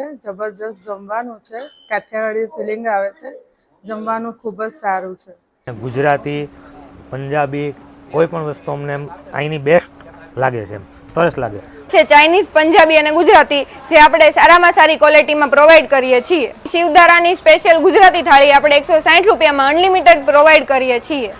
જબરજસ્ત જમવાનું છે, કાઠિયાવાડી ફિલિંગ આવે છે, જમવાનું ખૂબ જ સારું છે. ગુજરાતી, પંજાબી કોઈ પણ વસ્તુ અમને અહીંની બેસ્ટ લાગે છે, સરસ લાગે છે. ચાઇનીઝ, પંજાબી અને ગુજરાતી જે આપણે સારામાં સારી ક્વોલિટીમાં પ્રોવાઈડ કરીએ છીએ. શિવધારાની સ્પેશિયલ ગુજરાતી થાળી આપણે 160 રૂપિયામાં અનલિમિટેડ પ્રોવાઈડ કરીએ છીએ.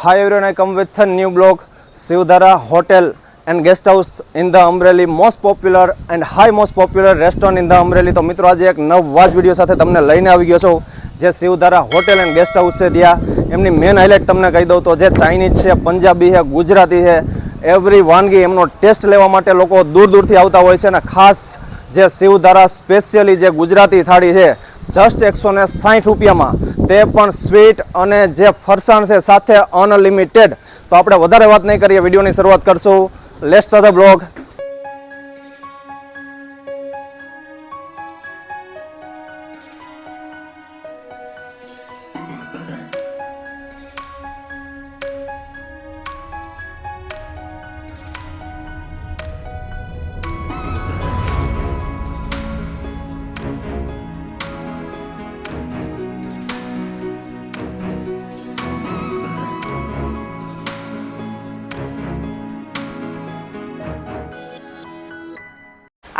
Hi everyone, I come with a new blog, Shivdhara Hotel and Guest House in the Amreli, most popular and most popular restaurant in the Amreli. તો મિત્રો આજે એક નવા જ વિડીયો સાથે તમને લઈને આવી ગયો છું. જે Shivdhara hotel and guest house છે ત્યાં એમની મેન હાઇલાઇટ તમને કહી દઉં તો જે ચાઇનીઝ છે, પંજાબી છે, ગુજરાતી છે, એવરી વાનગી એમનો ટેસ્ટ લેવા માટે લોકો દૂર દૂરથી આવતા હોય છે. અને ખાસ જે શિવધારા સ્પેશિયલી જે ગુજરાતી થાળી છે જસ્ટ 160 રૂપિયામાં, તે પણ સ્વીટ અને જે ફરસાણ છે સાથે અનલિમિટેડ. તો આપણે વધારે વાત નહીં કરીએ, વિડીયોની શરૂઆત કરશું. Let's start the blog.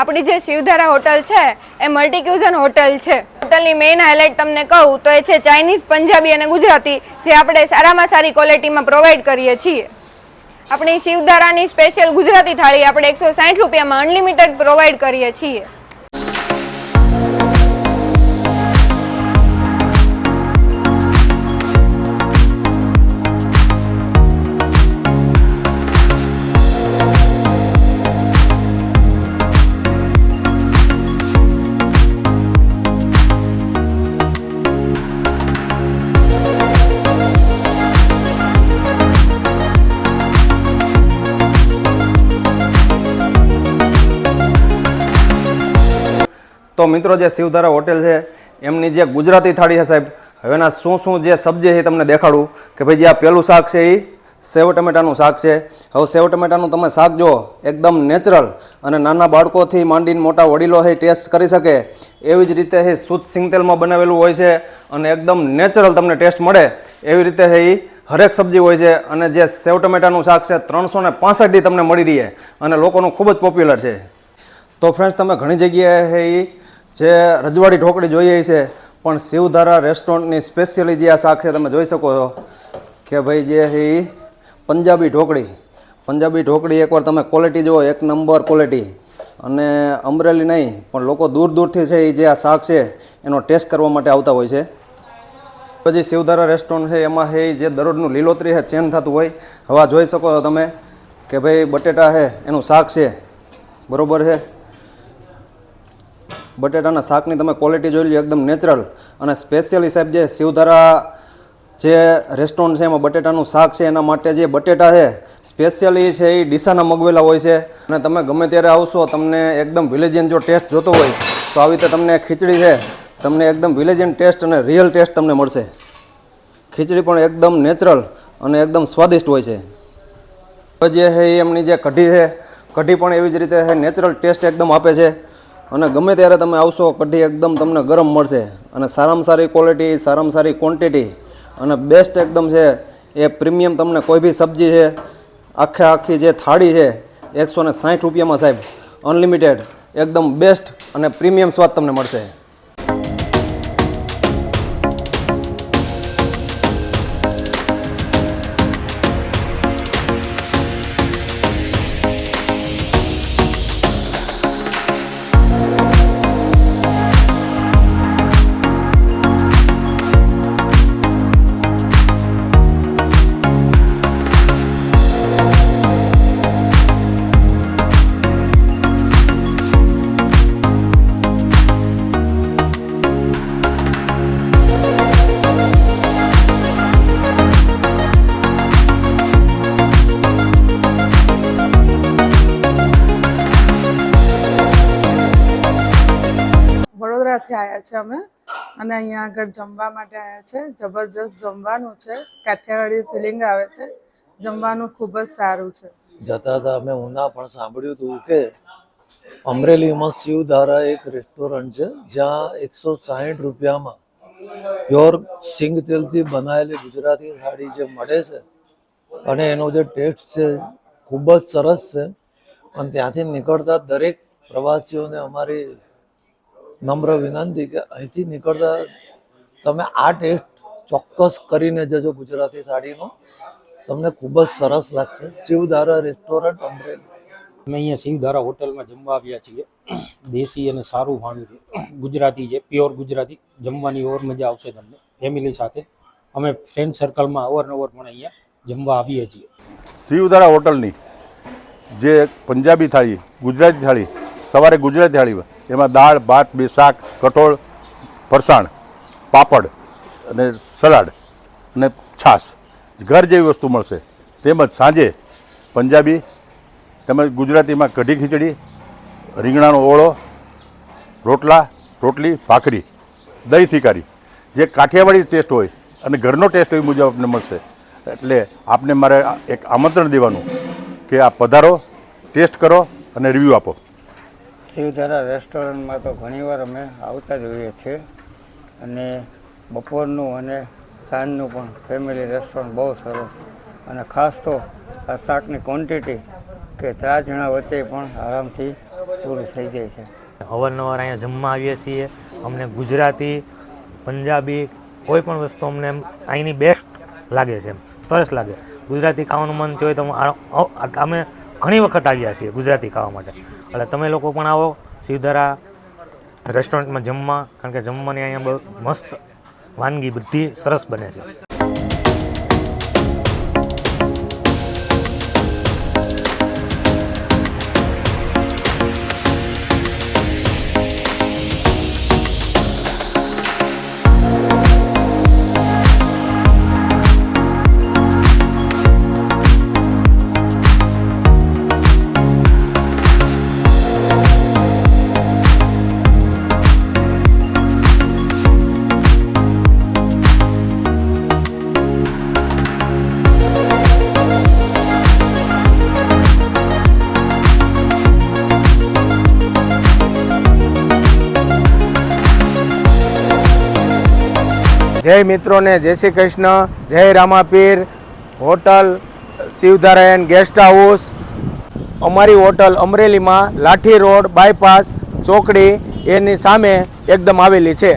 આપણી જે શિવધારા હોટલ છે એ મલ્ટી ક્યુઝન હોટલ છે. હોટલની મેઇન હાઇલાઇટ તમને કહું તો એ છે ચાઇનીઝ, પંજાબી અને ગુજરાતી જે આપણે સારામાં સારી ક્વોલિટીમાં પ્રોવાઈડ કરીએ છીએ. આપણી શિવધારાની સ્પેશિયલ ગુજરાતી થાળી આપણે 160 રૂપિયામાં અનલિમિટેડ પ્રોવાઈડ કરીએ છીએ. તો મિત્રો જે શિવધારા હોટેલ છે એમની જે ગુજરાતી થાળી છે સાહેબ, હવેના શું જે સબ્જી છે તમને દેખાડું કે ભાઈ જે આ પહેલું શાક છે એ સેવ ટમેટાનું શાક છે. હવે સેવ ટમેટાનું તમે શાક જુઓ, એકદમ નેચરલ અને નાના બાળકોથી માંડીને મોટા વડીલો છે ટેસ્ટ કરી શકે એવી જ રીતે એ શુદ્ધ સિંગતેલમાં બનાવેલું હોય છે અને એકદમ નેચરલ તમને ટેસ્ટ મળે એવી રીતે એ હરેક સબ્જી હોય છે. અને જે સેવ ટમેટાનું શાક છે 365 તમને મળી રહે અને લોકોનું ખૂબ જ પોપ્યુલર છે. તો ફ્રેન્ડ્સ, તમે ઘણી જગ્યાએ એ જે રજવાડી ઢોકળી જોઈએ છે, પણ શિવધારા રેસ્ટોરન્ટની સ્પેશિયલી જે આ શાક છે તમે જોઈ શકો છો કે ભાઈ જે એ પંજાબી ઢોકળી એકવાર તમે ક્વોલિટી જુઓ, એક નંબર ક્વોલિટી. અને અમરેલી નહીં પણ લોકો દૂર દૂરથી છે એ જે આ શાક છે એનો ટેસ્ટ કરવા માટે આવતા હોય છે. પછી શિવધારા રેસ્ટોરન્ટ છે એમાં છે જે દરરોજનું લીલોતરી છે ચેન્જ થતું હોય. હવે જોઈ શકો છો તમે કે ભાઈ બટેટા છે એનું શાક છે, બરોબર છે. બટેટાના શાકની તમે ક્વોલિટી જોઈ લો, એકદમ નેચરલ. અને સ્પેશિયલી સાહેબ જે શિવધારા જે રેસ્ટોરન્ટ છે એમાં બટેટાનું શાક છે એના માટે જે બટેટા છે સ્પેશિયલી છે એ ડીસાના મગવેલા હોય છે. અને તમે ગમે ત્યારે આવશો, તમને એકદમ વિલેજિયન જો ટેસ્ટ જોતો હોય તો આવી રીતે તમને ખીચડી છે, તમને એકદમ વિલેજિયન ટેસ્ટ અને રિયલ ટેસ્ટ તમને મળશે. ખીચડી પણ એકદમ નેચરલ અને એકદમ સ્વાદિષ્ટ હોય છે. જે છે એમની જે કઢી છે, કઢી પણ એવી જ રીતે નેચરલ ટેસ્ટ એકદમ આપે છે. અને ગમે ત્યારે તમે આવશો, કઢી એકદમ તમને ગરમ મળશે અને સારામાં સારી ક્વોલિટી, સારામાં સારી ક્વોન્ટિટી અને બેસ્ટ એકદમ છે એ પ્રીમિયમ. તમને કોઈ બી સબ્જી છે, આખી જે થાળી છે 160 રૂપિયામાં સાહેબ અનલિમિટેડ, એકદમ બેસ્ટ અને પ્રીમિયમ સ્વાદ તમને મળશે. વડોદરાથી આવ્યા છે અમે અને અહીંયા આગળ જમવા માટે આવ્યા છે. જબરજસ્ત જમવાનું છે, કાઠિયાવાડી ફિલિંગ આવે છે, જમવાનું ખૂબ જ સારું છે. જતા હતા અમે ઉના પણ સાંભળ્યું હતું કે અમરેલીમાં શિવધારા એક રેસ્ટોરન્ટ છે જ્યાં 160 રૂપિયામાં પ્યોર સિંગ તેલથી બનાવેલી ગુજરાતી થાળી જે મળે છે અને એનો જે ટેસ્ટ છે ખૂબ જ સરસ છે. અને ત્યાંથી નીકળતા દરેક પ્રવાસીઓને અમારી નમ્ર વિનંતી કે અહીંથી નીકળતા તમે આ ટેસ્ટ ચોક્કસ કરીને જજો ગુજરાતી થાળીનો, તમને ખૂબ જ સરસ લાગશે. શિવધારા રેસ્ટોરન્ટ અમરેલી. અમે અહીંયા શિવધારા હોટલમાં જમવા આવ્યા છીએ. દેશી અને સારું ભાણું છે, ગુજરાતી છે, પ્યોર ગુજરાતી. જમવાની ઓર મજા આવશે તમને ફેમિલી સાથે. અમે ફ્રેન્ડ સર્કલમાં અવારનવાર પણ અહીંયા જમવા આવીએ છીએ. શિવધારા હોટલની જે પંજાબી થાળી, ગુજરાતી થાળી, સવારે ગુજરાતી થાળી એમાં દાળ, ભાત, 2 શાક, કઠોળ, ફરસાણ, પાપડ અને સલાડ અને છાશ, ઘર જેવી વસ્તુ મળશે. તેમજ સાંજે પંજાબી તેમજ ગુજરાતીમાં કઢી ખીચડી, રીંગણાનો ઓળો, રોટલા, રોટલી, ભાખરી, દહીં થીકારી, જે કાઠિયાવાડી ટેસ્ટ હોય અને ઘરનો ટેસ્ટ એ મુજબ આપને મળશે. એટલે આપને મારે એક આમંત્રણ દેવાનું કે આ પધારો, ટેસ્ટ કરો અને રિવ્યૂ આપો. શિવધારા રેસ્ટોરન્ટમાં તો ઘણીવાર અમે આવતા જ હોઈએ છીએ અને બપોરનું અને સાંજનું પણ ફેમિલી રેસ્ટોરન્ટ બહુ સરસ. અને ખાસ તો આ શાકની ક્વોન્ટિટી કે 4 જણા વચ્ચે પણ આરામથી પૂરું થઈ જાય છે. અવારનવાર અહીંયા જમવા આવીએ છીએ. અમને ગુજરાતી, પંજાબી કોઈ પણ વસ્તુ અમને એમ અહીંની બેસ્ટ લાગે છે, એમ સરસ લાગે. ગુજરાતી ખાવાનું મન થયું હોય તો અમે ઘણી વખત આવ્યા છીએ ગુજરાતી ખાવા માટે. એટલે તમે લોકો પણ આવો શિવધારા રેસ્ટોરન્ટમાં જમવા, કારણ કે જમવાની અહીંયા બહુ મસ્ત વાનગી બધી સરસ બને છે. જય મિત્રોને જય શ્રી કૃષ્ણ, જય Ramapir. Hotel Shivdhara and guest house. અમારી હોટલ અમરેલીમાં લાઠી રોડ બાયપાસ ચોકડી એની સામે એકદમ આવેલી છે.